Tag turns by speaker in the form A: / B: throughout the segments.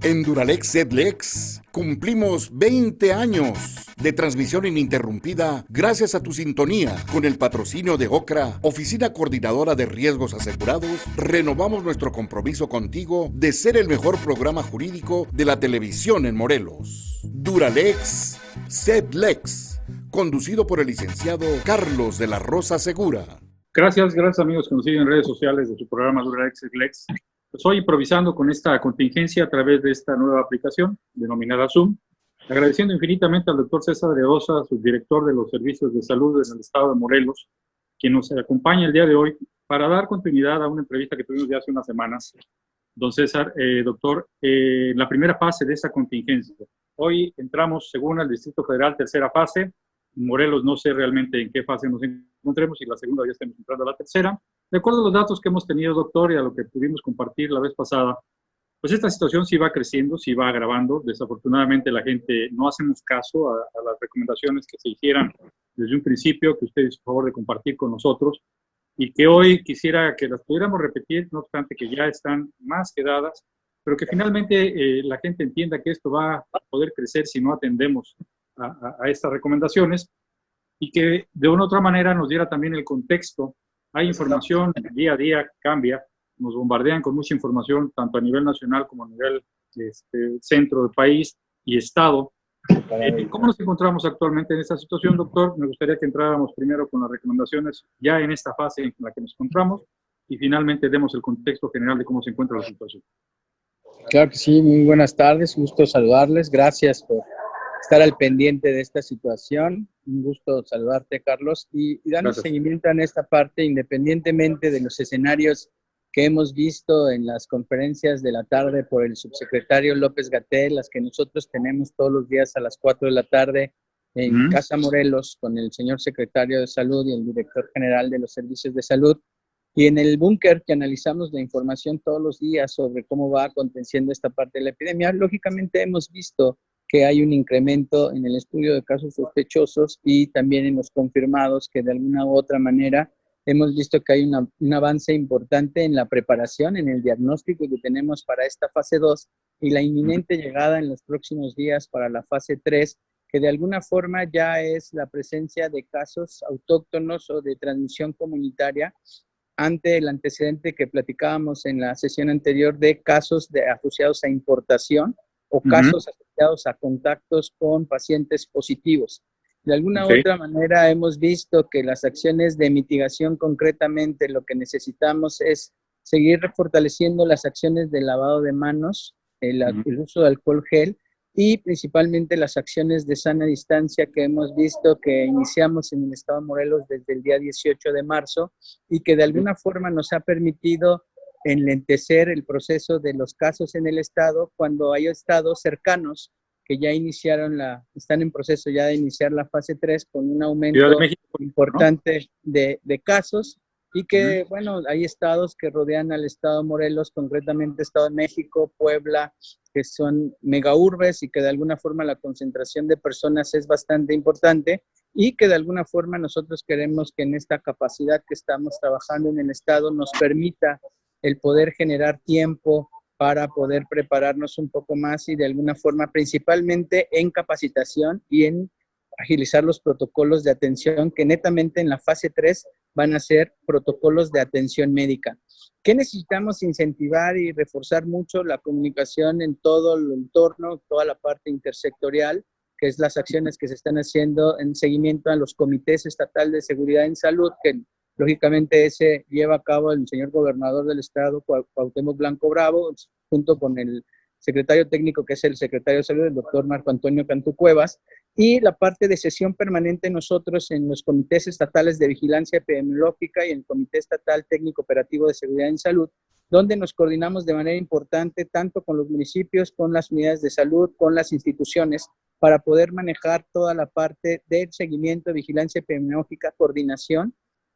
A: En Duralex Sedlex cumplimos 20 años de transmisión ininterrumpida gracias a tu sintonía. Con el patrocinio de OCRA, Oficina Coordinadora de Riesgos Asegurados, renovamos nuestro compromiso contigo de ser el mejor programa jurídico de la televisión en Morelos. Duralex Sedlex, conducido por el licenciado Carlos de la Rosa Segura.
B: Gracias amigos que nos siguen en redes sociales de su programa Duralex Sedlex. Estoy improvisando con esta contingencia a través de esta nueva aplicación denominada Zoom, agradeciendo infinitamente al doctor César de Osa, subdirector de los servicios de salud en el estado de Morelos, quien nos acompaña el día de hoy para dar continuidad a una entrevista que tuvimos ya hace unas semanas. Don César, doctor, la primera fase de esa contingencia. Hoy entramos, según el Distrito Federal, tercera fase. En Morelos no sé realmente en qué fase nos encontremos, y la segunda ya estamos entrando a la tercera. De acuerdo a los datos que hemos tenido, doctor, y a lo que pudimos compartir la vez pasada, pues esta situación sí va creciendo, sí va agravando. Desafortunadamente la gente no hacemos caso a las recomendaciones que se hicieran desde un principio, que usted hizo favor de compartir con nosotros, y que hoy quisiera que las pudiéramos repetir, no obstante que ya están más que dadas, pero que finalmente la gente entienda que esto va a poder crecer si no atendemos a estas recomendaciones, y que de una u otra manera nos diera también el contexto. Hay información, día a día cambia, nos bombardean con mucha información, tanto a nivel nacional como a nivel centro del país y estado. ¿Cómo nos encontramos actualmente en esta situación, doctor? Me gustaría que entráramos primero con las recomendaciones ya en esta fase en la que nos encontramos y finalmente demos el contexto general de cómo se encuentra la situación.
C: Claro que sí, muy buenas tardes, un gusto saludarles, gracias por estar al pendiente de esta situación. Un gusto saludarte, Carlos, y darle seguimiento en esta parte, independientemente de los escenarios que hemos visto en las conferencias de la tarde por el subsecretario López-Gatell, las que nosotros tenemos todos los días a las 4 de la tarde en Casa Morelos con el señor secretario de Salud y el director general de los servicios de salud, y en el búnker que analizamos la información todos los días sobre cómo va aconteciendo esta parte de la epidemia. Lógicamente hemos visto que hay un incremento en el estudio de casos sospechosos y también en los confirmados, que de alguna u otra manera hemos visto que hay un avance importante en la preparación, en el diagnóstico que tenemos para esta fase 2 y la inminente llegada en los próximos días para la fase 3, que de alguna forma ya es la presencia de casos autóctonos o de transmisión comunitaria ante el antecedente que platicábamos en la sesión anterior de casos asociados a importación o casos asociados a contactos con pacientes positivos. De alguna u otra manera hemos visto que las acciones de mitigación, concretamente lo que necesitamos es seguir fortaleciendo las acciones de lavado de manos, el uso de alcohol gel y principalmente las acciones de sana distancia que hemos visto que iniciamos en el estado de Morelos desde el día 18 de marzo y que de alguna forma nos ha permitido enlentecer el proceso de los casos en el estado cuando hay estados cercanos que ya están en proceso ya de iniciar la fase 3 con un aumento importante de casos y que, bueno, hay estados que rodean al estado de Morelos, concretamente Estado de México, Puebla, que son megaurbes y que de alguna forma la concentración de personas es bastante importante y que de alguna forma nosotros queremos que en esta capacidad que estamos trabajando en el estado nos permita el poder generar tiempo para poder prepararnos un poco más y de alguna forma principalmente en capacitación y en agilizar los protocolos de atención que netamente en la fase 3 van a ser protocolos de atención médica. ¿Qué necesitamos? Incentivar y reforzar mucho la comunicación en todo el entorno, toda la parte intersectorial, que es las acciones que se están haciendo en seguimiento a los comités estatales de seguridad en salud, que lógicamente ese lleva a cabo el señor gobernador del estado, Cuauhtémoc Blanco Bravo, junto con el secretario técnico, que es el secretario de Salud, el doctor Marco Antonio Cantú Cuevas, y la parte de sesión permanente nosotros en los comités estatales de vigilancia epidemiológica y en el Comité Estatal Técnico Operativo de Seguridad en Salud, donde nos coordinamos de manera importante tanto con los municipios, con las unidades de salud, con las instituciones, para poder manejar toda la parte del seguimiento, vigilancia epidemiológica, coordinación,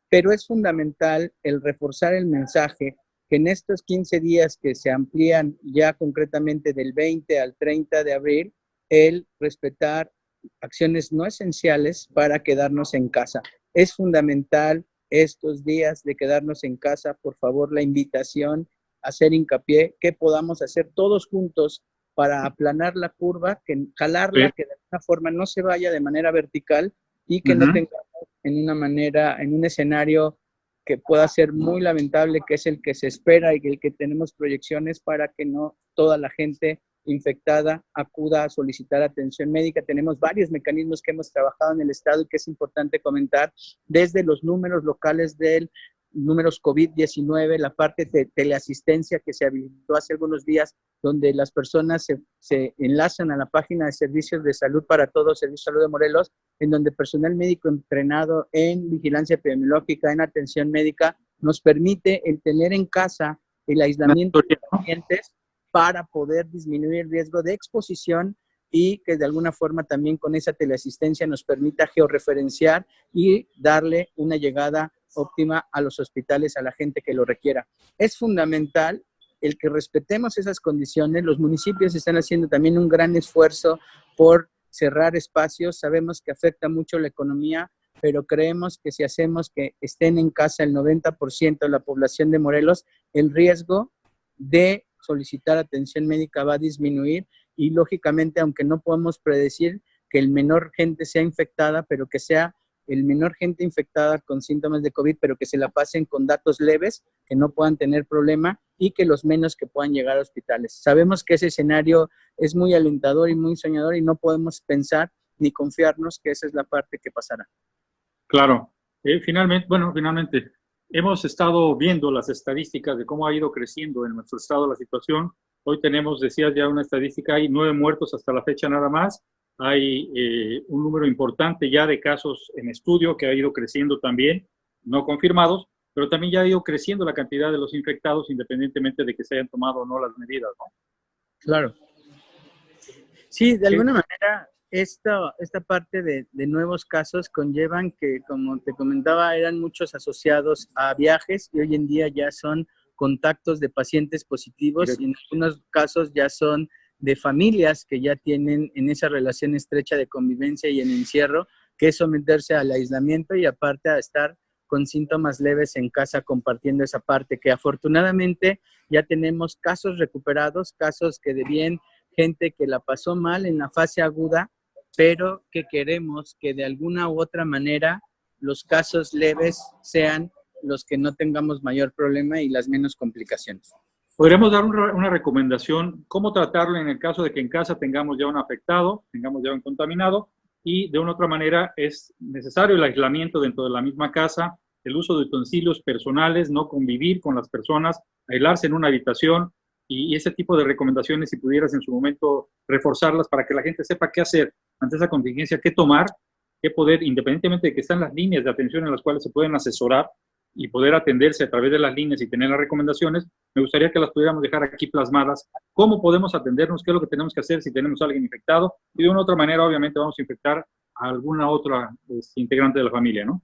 C: pero es fundamental el reforzar el mensaje que en estos 15 días que se amplían ya concretamente del 20 al 30 de abril, el respetar acciones no esenciales para quedarnos en casa. Es fundamental estos días de quedarnos en casa, por favor, la invitación a hacer hincapié que podamos hacer todos juntos para aplanar la curva, jalarla,
B: Sí.
C: que de alguna forma no se vaya de manera vertical y que no tengamos en un escenario que pueda ser muy lamentable, que es el que se espera y el que tenemos proyecciones para que no toda la gente infectada acuda a solicitar atención médica. Tenemos varios mecanismos que hemos trabajado en el Estado y que es importante comentar, desde los números locales del números COVID-19, la parte de teleasistencia que se habilitó hace algunos días, donde las personas se enlazan a la página de Servicios de Salud para Todos, Servicio de Salud de Morelos, en donde personal médico entrenado en vigilancia epidemiológica, en atención médica, nos permite el tener en casa el aislamiento de pacientes para poder disminuir el riesgo de exposición y que de alguna forma también con esa teleasistencia nos permita georreferenciar y darle una llegada óptima a los hospitales, a la gente que lo requiera. Es fundamental el que respetemos esas condiciones. Los municipios están haciendo también un gran esfuerzo por cerrar espacios. Sabemos que afecta mucho la economía, pero creemos que si hacemos que estén en casa el 90% de la población de Morelos, el riesgo de solicitar atención médica va a disminuir y lógicamente, aunque no podemos predecir que el menor gente sea infectada, pero que sea el menor gente infectada con síntomas de COVID, pero que se la pasen con datos leves, que no puedan tener problema y que los menos que puedan llegar a hospitales. Sabemos que ese escenario es muy alentador y muy soñador y no podemos pensar ni confiarnos que esa es la parte que pasará.
B: Claro. Finalmente, hemos estado viendo las estadísticas de cómo ha ido creciendo en nuestro estado la situación. Hoy tenemos, decías ya una estadística, hay 9 muertos hasta la fecha nada más. Hay un número importante ya de casos en estudio que ha ido creciendo también, no confirmados, pero también ya ha ido creciendo la cantidad de los infectados independientemente de que se hayan tomado o no las medidas, ¿no?
C: Claro. Sí, de alguna manera esta parte de nuevos casos conllevan que, como te comentaba, eran muchos asociados a viajes y hoy en día ya son contactos de pacientes positivos y en algunos casos ya son de familias que ya tienen en esa relación estrecha de convivencia y en encierro que someterse al aislamiento y aparte a estar con síntomas leves en casa compartiendo esa parte que afortunadamente ya tenemos casos recuperados, casos que de bien gente que la pasó mal en la fase aguda, pero que queremos que de alguna u otra manera los casos leves sean los que no tengamos mayor problema y las menos complicaciones.
B: Podríamos dar una recomendación, cómo tratarlo en el caso de que en casa tengamos ya un afectado, tengamos ya un contaminado, y de una u otra manera es necesario el aislamiento dentro de la misma casa, el uso de utensilios personales, no convivir con las personas, aislarse en una habitación, y ese tipo de recomendaciones, si pudieras en su momento reforzarlas para que la gente sepa qué hacer ante esa contingencia, qué tomar, qué poder, independientemente de que están las líneas de atención en las cuales se pueden asesorar y poder atenderse a través de las líneas y tener las recomendaciones, me gustaría que las pudiéramos dejar aquí plasmadas, cómo podemos atendernos, qué es lo que tenemos que hacer si tenemos a alguien infectado, y de una u otra manera obviamente vamos a infectar a alguna otra integrante de la familia, ¿no?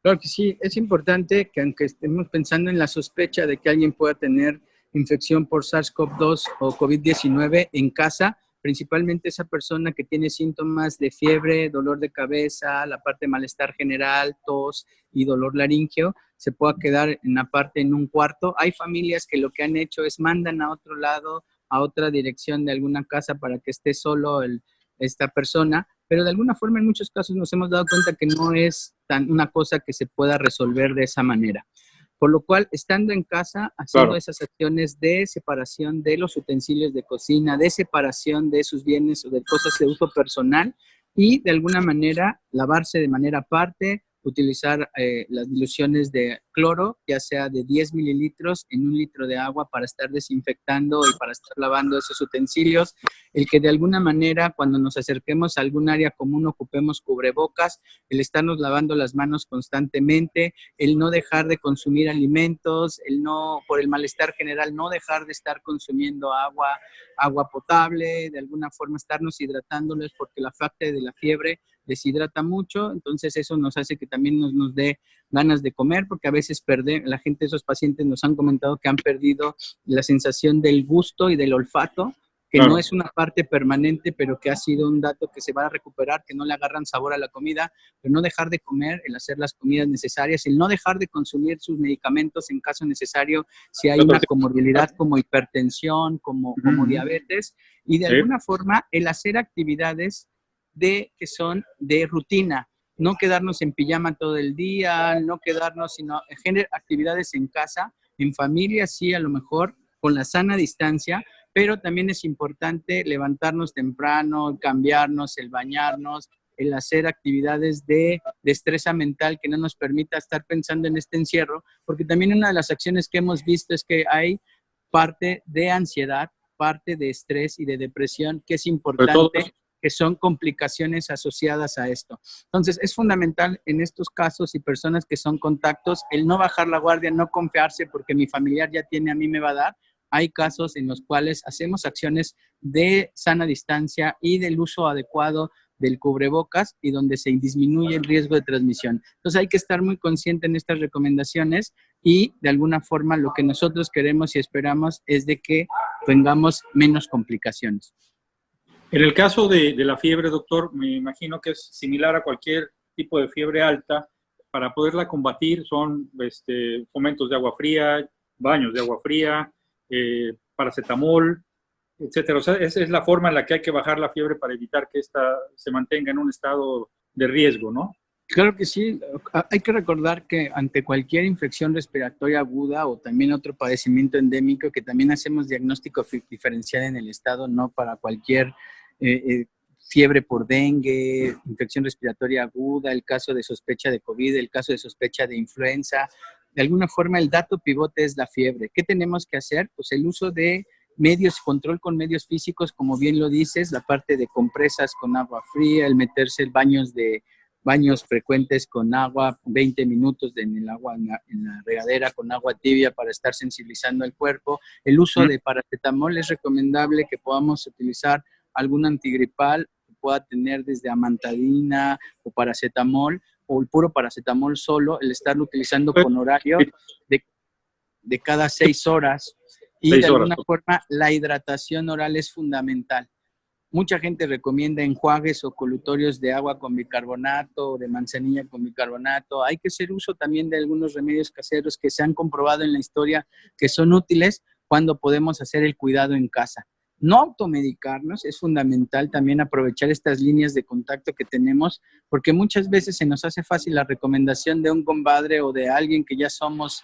C: Claro que sí, es importante que aunque estemos pensando en la sospecha de que alguien pueda tener infección por SARS-CoV-2 o COVID-19 en casa, principalmente esa persona que tiene síntomas de fiebre, dolor de cabeza, la parte de malestar general, tos y dolor laríngeo, se pueda quedar en un cuarto. Hay familias que lo que han hecho es mandan a otro lado, a otra dirección de alguna casa para que esté solo esta persona, pero de alguna forma en muchos casos nos hemos dado cuenta que no es una cosa que se pueda resolver de esa manera. Por lo cual, estando en casa, haciendo esas acciones de separación de los utensilios de cocina, de separación de sus bienes o de cosas de uso personal y de alguna manera lavarse de manera aparte, utilizar las diluciones de cloro, ya sea de 10 mililitros en 1 litro de agua para estar desinfectando y para estar lavando esos utensilios. El que de alguna manera cuando nos acerquemos a algún área común ocupemos cubrebocas, el estarnos lavando las manos constantemente, el no dejar de consumir alimentos, el no, por el malestar general, no dejar de estar consumiendo agua potable, de alguna forma estarnos hidratándoles porque la parte de la fiebre deshidrata mucho, entonces eso nos hace que también nos dé ganas de comer, porque a veces la gente, esos pacientes nos han comentado que han perdido la sensación del gusto y del olfato que
B: claro,
C: no es una parte permanente, pero que ha sido un dato que se va a recuperar, que no le agarran sabor a la comida, pero no dejar de comer, el hacer las comidas necesarias, el no dejar de consumir sus medicamentos en caso necesario, si hay una comorbilidad como hipertensión, como diabetes, y de alguna forma el hacer actividades que son de rutina, no quedarnos en pijama todo el día, no quedarnos, sino generar actividades en casa, en familia, sí, a lo mejor con la sana distancia, pero también es importante levantarnos temprano, cambiarnos, el bañarnos, el hacer actividades de destreza mental que no nos permita estar pensando en este encierro, porque también una de las acciones que hemos visto es que hay parte de ansiedad, parte de estrés y de depresión, que es importante, que son complicaciones asociadas a esto. Entonces, es fundamental en estos casos y personas que son contactos, el no bajar la guardia, no confiarse porque mi familiar ya tiene, a mí me va a dar. Hay casos en los cuales hacemos acciones de sana distancia y del uso adecuado del cubrebocas y donde se disminuye el riesgo de transmisión. Entonces hay que estar muy consciente en estas recomendaciones y de alguna forma lo que nosotros queremos y esperamos es de que tengamos menos complicaciones.
B: En el caso de la fiebre, doctor, me imagino que es similar a cualquier tipo de fiebre alta. Para poderla combatir son fomentos de agua fría, baños de agua fría, paracetamol, etcétera. O sea, esa es la forma en la que hay que bajar la fiebre para evitar que ésta se mantenga en un estado de riesgo, ¿no?
C: Claro que sí. Hay que recordar que ante cualquier infección respiratoria aguda o también otro padecimiento endémico, que también hacemos diagnóstico diferencial en el estado, no para cualquier fiebre por dengue, infección respiratoria aguda, el caso de sospecha de COVID, el caso de sospecha de influenza. De alguna forma el dato pivote es la fiebre. ¿Qué tenemos que hacer? Pues el uso de medios, control con medios físicos, como bien lo dices, la parte de compresas con agua fría, el meterse en baños frecuentes con agua, 20 minutos en el agua, en la regadera con agua tibia para estar sensibilizando el cuerpo. El uso de paracetamol es recomendable que podamos utilizar algún antigripal que pueda tener desde amantadina o paracetamol o el puro paracetamol solo, el estarlo utilizando con horario de cada 6 horas. Y de alguna forma la hidratación oral es fundamental. Mucha gente recomienda enjuagues o colutorios de agua con bicarbonato o de manzanilla con bicarbonato. Hay que hacer uso también de algunos remedios caseros que se han comprobado en la historia que son útiles cuando podemos hacer el cuidado en casa. No automedicarnos, es fundamental también aprovechar estas líneas de contacto que tenemos, porque muchas veces se nos hace fácil la recomendación de un compadre o de alguien que ya somos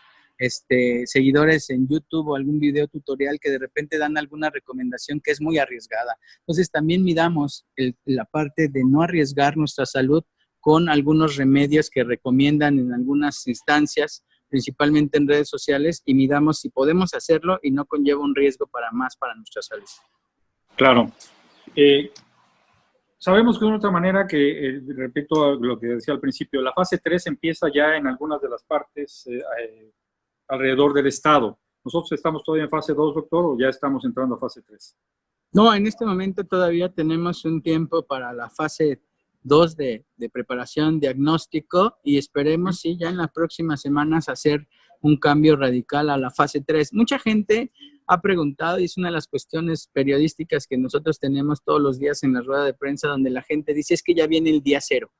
C: seguidores en YouTube o algún video tutorial que de repente dan alguna recomendación que es muy arriesgada. Entonces también midamos la parte de no arriesgar nuestra salud con algunos remedios que recomiendan en algunas instancias, principalmente en redes sociales, y midamos si podemos hacerlo y no conlleva un riesgo para nuestra salud.
B: Claro. Sabemos que de otra manera que, repito a lo que decía al principio, la fase 3 empieza ya en algunas de las partes alrededor del estado. ¿Nosotros estamos todavía en fase 2, doctor, o ya estamos entrando a fase 3?
C: No, en este momento todavía tenemos un tiempo para la fase 2 de preparación, diagnóstico, y esperemos, sí, ya en las próximas semanas hacer un cambio radical a la fase 3. Mucha gente ha preguntado, y es una de las cuestiones periodísticas que nosotros tenemos todos los días en la rueda de prensa, donde la gente dice, es que ya viene el día 0.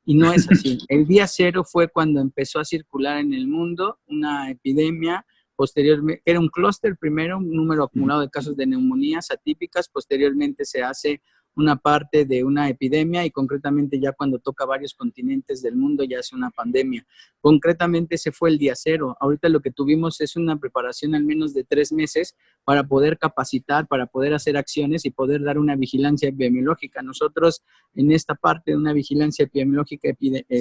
C: Y no es así. El día 0 fue cuando empezó a circular en el mundo una epidemia. Posteriormente, era un clúster primero, un número acumulado de casos de neumonías atípicas. Posteriormente se hace una parte de una epidemia y concretamente ya cuando toca varios continentes del mundo ya es una pandemia. Concretamente ese fue el día 0. Ahorita lo que tuvimos es una preparación al menos de 3 meses para poder capacitar, para poder hacer acciones y poder dar una vigilancia epidemiológica. Nosotros en esta parte de una vigilancia epidemiológica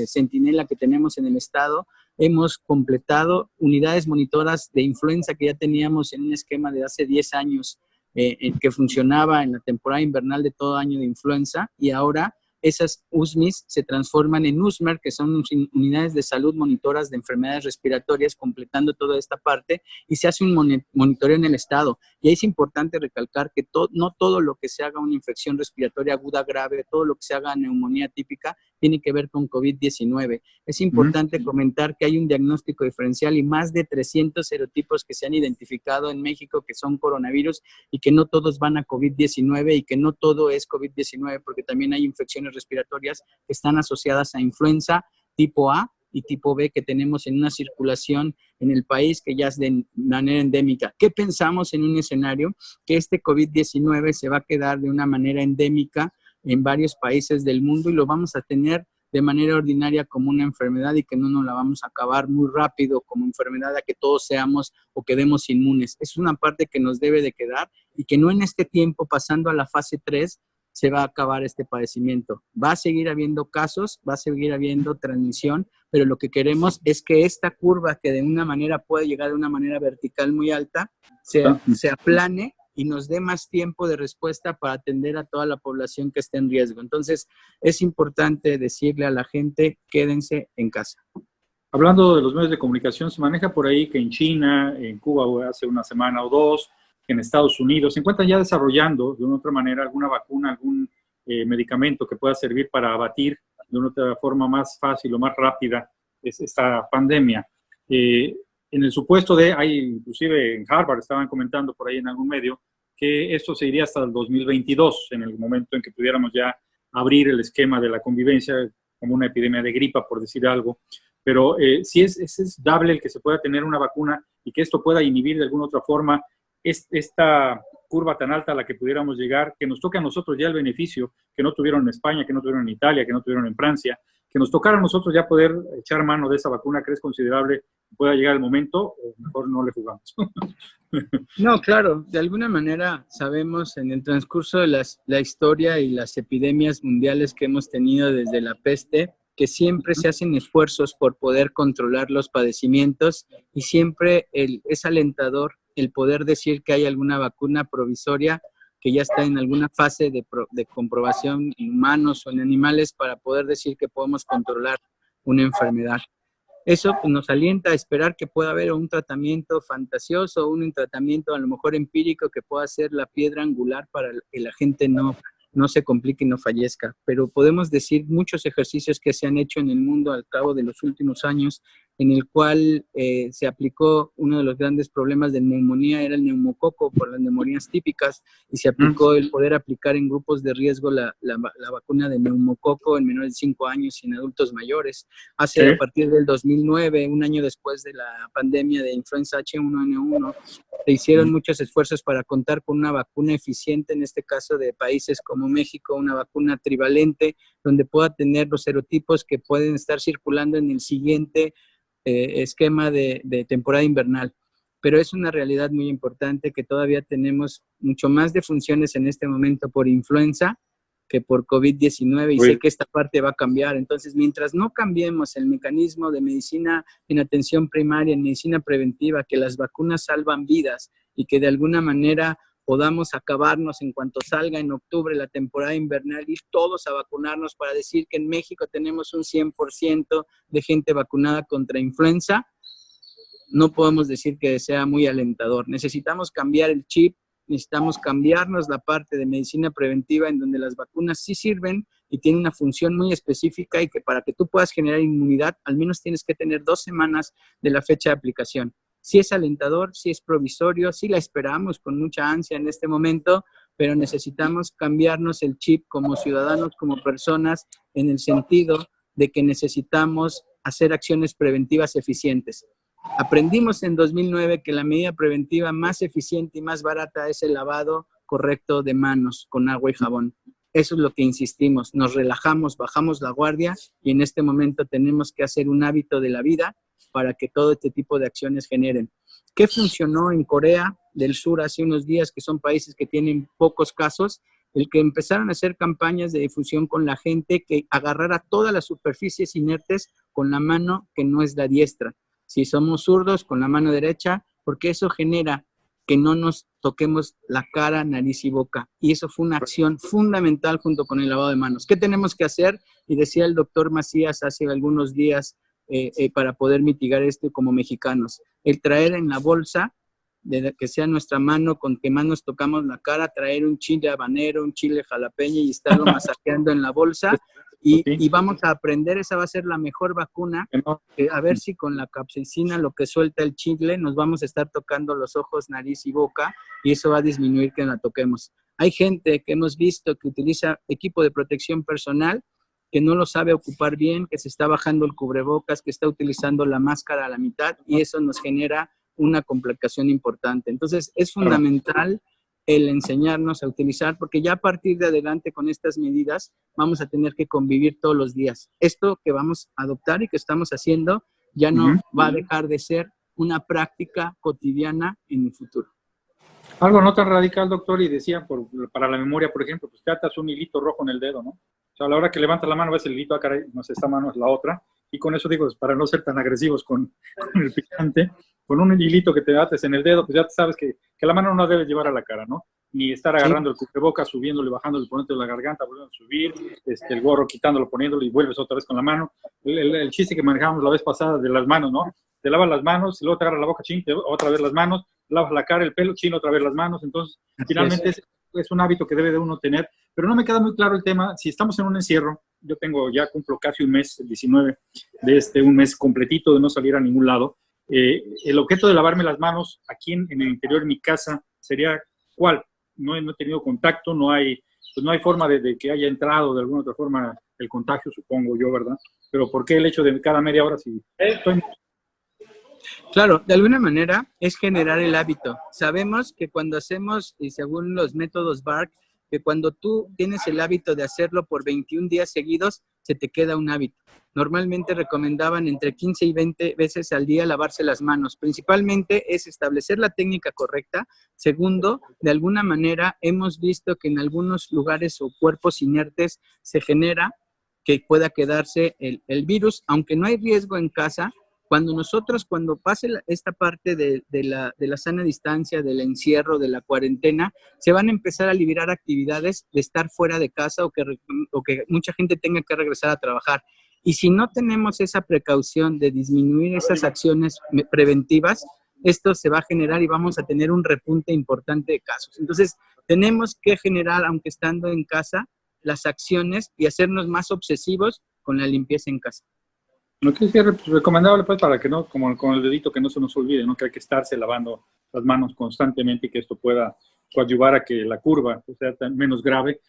C: centinela que tenemos en el estado, hemos completado unidades monitoras de influenza que ya teníamos en un esquema de hace 10 años que funcionaba en la temporada invernal de todo año de influenza, y ahora esas USMIs se transforman en USMER, que son unidades de salud monitoras de enfermedades respiratorias, completando toda esta parte, y se hace un monitoreo en el estado. Y es importante recalcar que no todo lo que se haga una infección respiratoria aguda grave, todo lo que se haga neumonía típica, tiene que ver con COVID-19. Es importante comentar que hay un diagnóstico diferencial y más de 300 serotipos que se han identificado en México que son coronavirus y que no todos van a COVID-19 y que no todo es COVID-19 porque también hay infecciones respiratorias que están asociadas a influenza tipo A y tipo B que tenemos en una circulación en el país que ya es de manera endémica. ¿Qué pensamos en un escenario? Que este COVID-19 se va a quedar de una manera endémica en varios países del mundo y lo vamos a tener de manera ordinaria como una enfermedad y que no nos la vamos a acabar muy rápido como enfermedad a que todos seamos o quedemos inmunes. Es una parte que nos debe de quedar y que no en este tiempo, pasando a la fase 3, se va a acabar este padecimiento. Va a seguir habiendo casos, va a seguir habiendo transmisión, pero lo que queremos es que esta curva, que de una manera puede llegar de una manera vertical muy alta, se aplane y nos dé más tiempo de respuesta para atender a toda la población que esté en riesgo. Entonces, es importante decirle a la gente, quédense en casa.
B: Hablando de los medios de comunicación, se maneja por ahí que en China, en Cuba hace una semana o dos, en Estados Unidos, se encuentran ya desarrollando de una otra manera alguna vacuna, algún medicamento que pueda servir para abatir de una otra forma más fácil o más rápida esta pandemia. En el supuesto inclusive en Harvard estaban comentando por ahí en algún medio que esto se iría hasta el 2022, en el momento en que pudiéramos ya abrir el esquema de la convivencia como una epidemia de gripa, por decir algo. Pero si es dable el que se pueda tener una vacuna y que esto pueda inhibir de alguna otra forma esta curva tan alta a la que pudiéramos llegar, que nos toque a nosotros ya el beneficio que no tuvieron en España, que no tuvieron en Italia, que no tuvieron en Francia, que nos tocara a nosotros ya poder echar mano de esa vacuna. ¿Crees considerable que pueda llegar el momento o mejor no le jugamos?
C: No, claro, de alguna manera sabemos en el transcurso de la historia y las epidemias mundiales que hemos tenido desde la peste, que siempre se hacen esfuerzos por poder controlar los padecimientos y siempre es alentador el poder decir que hay alguna vacuna provisoria que ya está en alguna fase de comprobación en humanos o en animales para poder decir que podemos controlar una enfermedad. Eso pues, nos alienta a esperar que pueda haber un tratamiento fantasioso, un tratamiento a lo mejor empírico que pueda ser la piedra angular para que la gente no se complique y no fallezca. Pero podemos decir muchos ejercicios que se han hecho en el mundo al cabo de los últimos años, en el cual se aplicó uno de los grandes problemas de neumonía, era el neumococo por las neumonías típicas, y se aplicó el poder aplicar en grupos de riesgo la vacuna de neumococo en menores de 5 años y en adultos mayores. A partir del 2009, un año después de la pandemia de influenza H1N1, se hicieron muchos esfuerzos para contar con una vacuna eficiente, en este caso de países como México, una vacuna trivalente, donde pueda tener los serotipos que pueden estar circulando en el siguiente esquema de temporada invernal. Pero es una realidad muy importante que todavía tenemos mucho más defunciones en este momento por influenza que por COVID-19 y sé que esta parte va a cambiar. Entonces, mientras no cambiemos el mecanismo de medicina en atención primaria, en medicina preventiva, que las vacunas salvan vidas y que de alguna manera podamos acabarnos en cuanto salga en octubre la temporada invernal, ir todos a vacunarnos para decir que en México tenemos un 100% de gente vacunada contra influenza, no podemos decir que sea muy alentador. Necesitamos cambiar el chip, necesitamos cambiarnos la parte de medicina preventiva en donde las vacunas sí sirven y tienen una función muy específica y que para que tú puedas generar inmunidad, al menos tienes que tener 2 semanas de la fecha de aplicación. Sí es alentador, sí es provisorio, sí la esperamos con mucha ansia en este momento, pero necesitamos cambiarnos el chip como ciudadanos, como personas, en el sentido de que necesitamos hacer acciones preventivas eficientes. Aprendimos en 2009 que la medida preventiva más eficiente y más barata es el lavado correcto de manos con agua y jabón. Eso es lo que insistimos, nos relajamos, bajamos la guardia y en este momento tenemos que hacer un hábito de la vida para que todo este tipo de acciones generen. ¿Qué funcionó en Corea del Sur hace unos días, que son países que tienen pocos casos? El que empezaron a hacer campañas de difusión con la gente que agarrara todas las superficies inertes con la mano que no es la diestra. Si somos zurdos, con la mano derecha, porque eso genera que no nos toquemos la cara, nariz y boca. Y eso fue una acción fundamental junto con el lavado de manos. ¿Qué tenemos que hacer? Y decía el doctor Macías hace algunos días para poder mitigar esto como mexicanos. El traer en la bolsa, que sea nuestra mano con que más nos tocamos la cara, traer un chile habanero, un chile jalapeño y estarlo masajeando en la bolsa Y vamos a aprender, esa va a ser la mejor vacuna, a ver si con la capsaicina, lo que suelta el chicle, nos vamos a estar tocando los ojos, nariz y boca, y eso va a disminuir que la toquemos. Hay gente que hemos visto que utiliza equipo de protección personal, que no lo sabe ocupar bien, que se está bajando el cubrebocas, que está utilizando la máscara a la mitad, y eso nos genera una complicación importante. Entonces, es fundamental el enseñarnos a utilizar, porque ya a partir de adelante con estas medidas vamos a tener que convivir todos los días. Esto que vamos a adoptar y que estamos haciendo ya no va a dejar de ser una práctica cotidiana en el futuro.
B: Algo no tan radical, doctor, y decía, para la memoria, por ejemplo, pues te atas un hilito rojo en el dedo, ¿no? O sea, a la hora que levantas la mano ves el hilito, caray, no sé, esta mano es la otra, y con eso digo, para no ser tan agresivos con el picante, con un hilito que te ates en el dedo, pues ya sabes que la mano no debes llevar a la cara, ¿no? Ni estar agarrando el cubrebocas, subiéndolo y bajándolo, poniéndolo en la garganta, volviendo a subir, el gorro, quitándolo, poniéndolo y vuelves otra vez con la mano. El chiste que manejamos la vez pasada de las manos, ¿no? Te lavas las manos, luego te agarras la boca, chin, otra vez las manos, lavas la cara, el pelo, chin, otra vez las manos. Entonces, finalmente es un hábito que debe de uno tener. Pero no me queda muy claro el tema. Si estamos en un encierro, yo ya cumplo casi un mes, el 19 de un mes completito de no salir a ningún lado. El objeto de lavarme las manos aquí en el interior de mi casa sería ¿cuál? No he tenido contacto, no hay forma de que haya entrado de alguna otra forma el contagio, supongo yo, ¿verdad? Pero ¿por qué el hecho de cada media hora si estoy...
C: Claro, de alguna manera es generar el hábito. Sabemos que cuando hacemos, y según los métodos BARC, que cuando tú tienes el hábito de hacerlo por 21 días seguidos, se te queda un hábito. Normalmente recomendaban entre 15 y 20 veces al día lavarse las manos. Principalmente es establecer la técnica correcta. Segundo, de alguna manera hemos visto que en algunos lugares o cuerpos inertes se genera que pueda quedarse el virus, aunque no hay riesgo en casa. Cuando pase esta parte de la sana distancia, del encierro, de la cuarentena, se van a empezar a liberar actividades de estar fuera de casa o que mucha gente tenga que regresar a trabajar. Y si no tenemos esa precaución de disminuir esas acciones preventivas, esto se va a generar y vamos a tener un repunte importante de casos. Entonces, tenemos que generar, aunque estando en casa, las acciones y hacernos más obsesivos con la limpieza en casa.
B: Lo que es recomendable, pues, para que no, como con el dedito, que no se nos olvide, ¿no? Que hay que estarse lavando las manos constantemente y que esto pueda coadyuvar a que la curva sea menos grave.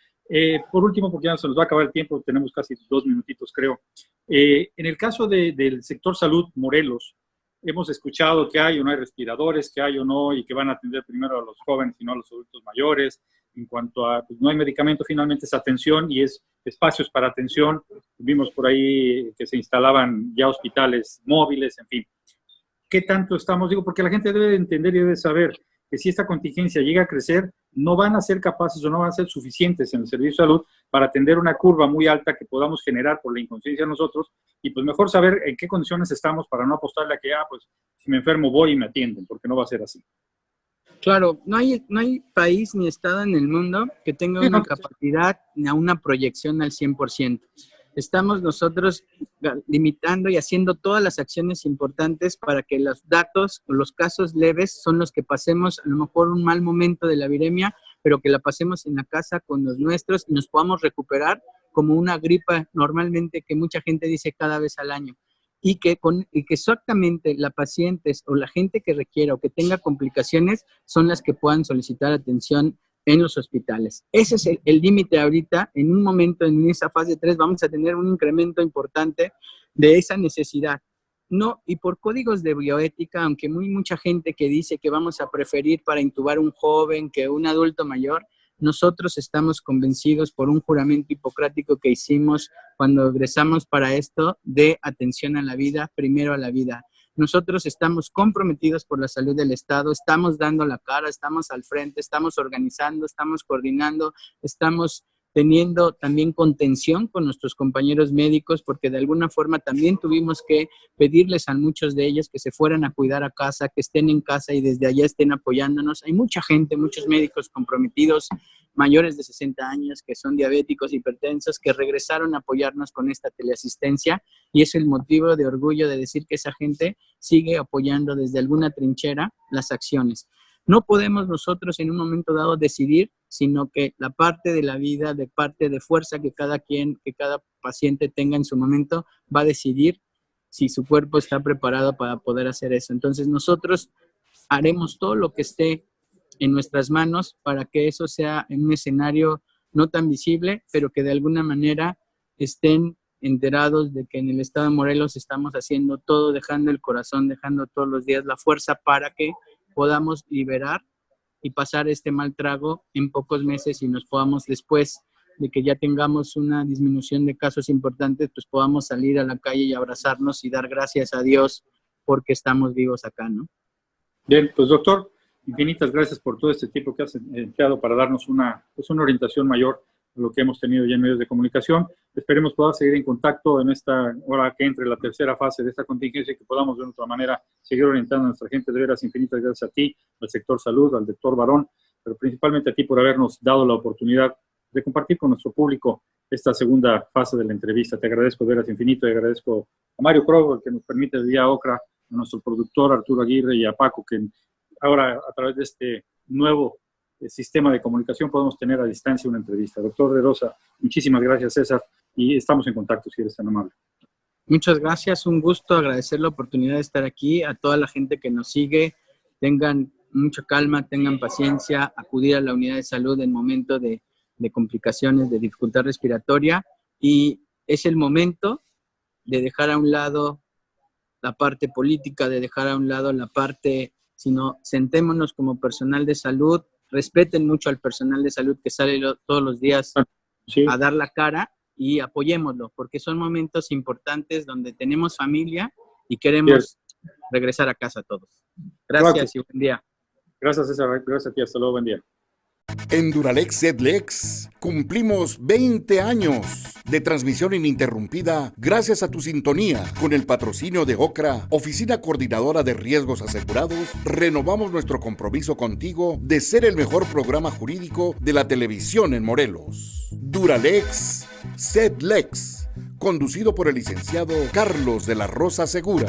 B: Por último, porque ya se nos va a acabar el tiempo, tenemos casi 2 minutitos, creo. En el caso del sector salud, Morelos, hemos escuchado que hay o no hay respiradores, que hay o no, y que van a atender primero a los jóvenes y no a los adultos mayores. En cuanto a, pues, no hay medicamento, finalmente es atención y es espacios para atención. Vimos por ahí que se instalaban ya hospitales móviles, en fin. ¿Qué tanto estamos? Digo, porque la gente debe de entender y debe saber que si esta contingencia llega a crecer, no van a ser capaces o no van a ser suficientes en el servicio de salud para atender una curva muy alta que podamos generar por la inconsciencia de nosotros, y pues mejor saber en qué condiciones estamos para no apostarle a que, pues, si me enfermo voy y me atienden, porque no va a ser así.
C: Claro, no hay país ni estado en el mundo que tenga una capacidad ni una proyección al 100%. Estamos nosotros limitando y haciendo todas las acciones importantes para que los datos o los casos leves son los que pasemos a lo mejor un mal momento de la viremia, pero que la pasemos en la casa con los nuestros y nos podamos recuperar como una gripa normalmente que mucha gente dice cada vez al año. Y que exactamente las pacientes o la gente que requiera o que tenga complicaciones son las que puedan solicitar atención en los hospitales. Ese es el límite ahorita. En un momento, en esa fase 3, vamos a tener un incremento importante de esa necesidad. No, y por códigos de bioética, aunque mucha gente que dice que vamos a preferir para intubar un joven que un adulto mayor, nosotros estamos convencidos por un juramento hipocrático que hicimos cuando egresamos para esto de atención a la vida, primero a la vida. Nosotros estamos comprometidos por la salud del Estado, estamos dando la cara, estamos al frente, estamos organizando, estamos coordinando, estamos teniendo también contención con nuestros compañeros médicos, porque de alguna forma también tuvimos que pedirles a muchos de ellos que se fueran a cuidar a casa, que estén en casa y desde allá estén apoyándonos. Hay mucha gente, muchos médicos comprometidos, mayores de 60 años, que son diabéticos, hipertensos, que regresaron a apoyarnos con esta teleasistencia, y es el motivo de orgullo de decir que esa gente sigue apoyando desde alguna trinchera las acciones. No podemos nosotros en un momento dado decidir sino que la parte de la vida, de parte de fuerza que cada paciente tenga en su momento, va a decidir si su cuerpo está preparado para poder hacer eso. Entonces nosotros haremos todo lo que esté en nuestras manos para que eso sea en un escenario no tan visible, pero que de alguna manera estén enterados de que en el estado de Morelos estamos haciendo todo, dejando el corazón, dejando todos los días la fuerza para que podamos liberar y pasar este mal trago en pocos meses y nos podamos, después de que ya tengamos una disminución de casos importantes, pues podamos salir a la calle y abrazarnos y dar gracias a Dios porque estamos vivos acá, ¿no?
B: Bien, pues doctor, infinitas gracias por todo este tiempo que has empleado para darnos una orientación mayor a lo que hemos tenido ya en medios de comunicación. Esperemos poder seguir en contacto en esta hora que entre la tercera fase de esta contingencia y que podamos de otra manera seguir orientando a nuestra gente. De veras, infinitas gracias a ti, al sector salud, al doctor Barón, pero principalmente a ti por habernos dado la oportunidad de compartir con nuestro público esta segunda fase de la entrevista. Te agradezco de veras infinito y agradezco a Mario Crow, que nos permite el día Ocra, a nuestro productor Arturo Aguirre y a Paco, que ahora a través de este nuevo sistema de comunicación podemos tener a distancia una entrevista. Doctor De Rosa, muchísimas gracias, César, y estamos en contacto si eres tan amable.
C: Muchas gracias, un gusto, agradecer la oportunidad de estar aquí, a toda la gente que nos sigue, tengan mucha calma, tengan paciencia, acudir a la unidad de salud en momento de complicaciones, de dificultad respiratoria, y es el momento de dejar a un lado la parte política, de dejar a un lado la parte, sino sentémonos como personal de salud, respeten mucho al personal de salud que sale todos los días a dar la cara y apoyémoslo, porque son momentos importantes donde tenemos familia y queremos regresar a casa todos. Gracias y buen día.
B: Gracias, César. Gracias a ti. Hasta luego. Buen día.
A: En Duralex Sedlex cumplimos 20 años de transmisión ininterrumpida gracias a tu sintonía. Con el patrocinio de OCRA, Oficina Coordinadora de Riesgos Asegurados, renovamos nuestro compromiso contigo de ser el mejor programa jurídico de la televisión en Morelos. Duralex Sedlex, conducido por el licenciado Carlos de la Rosa Segura.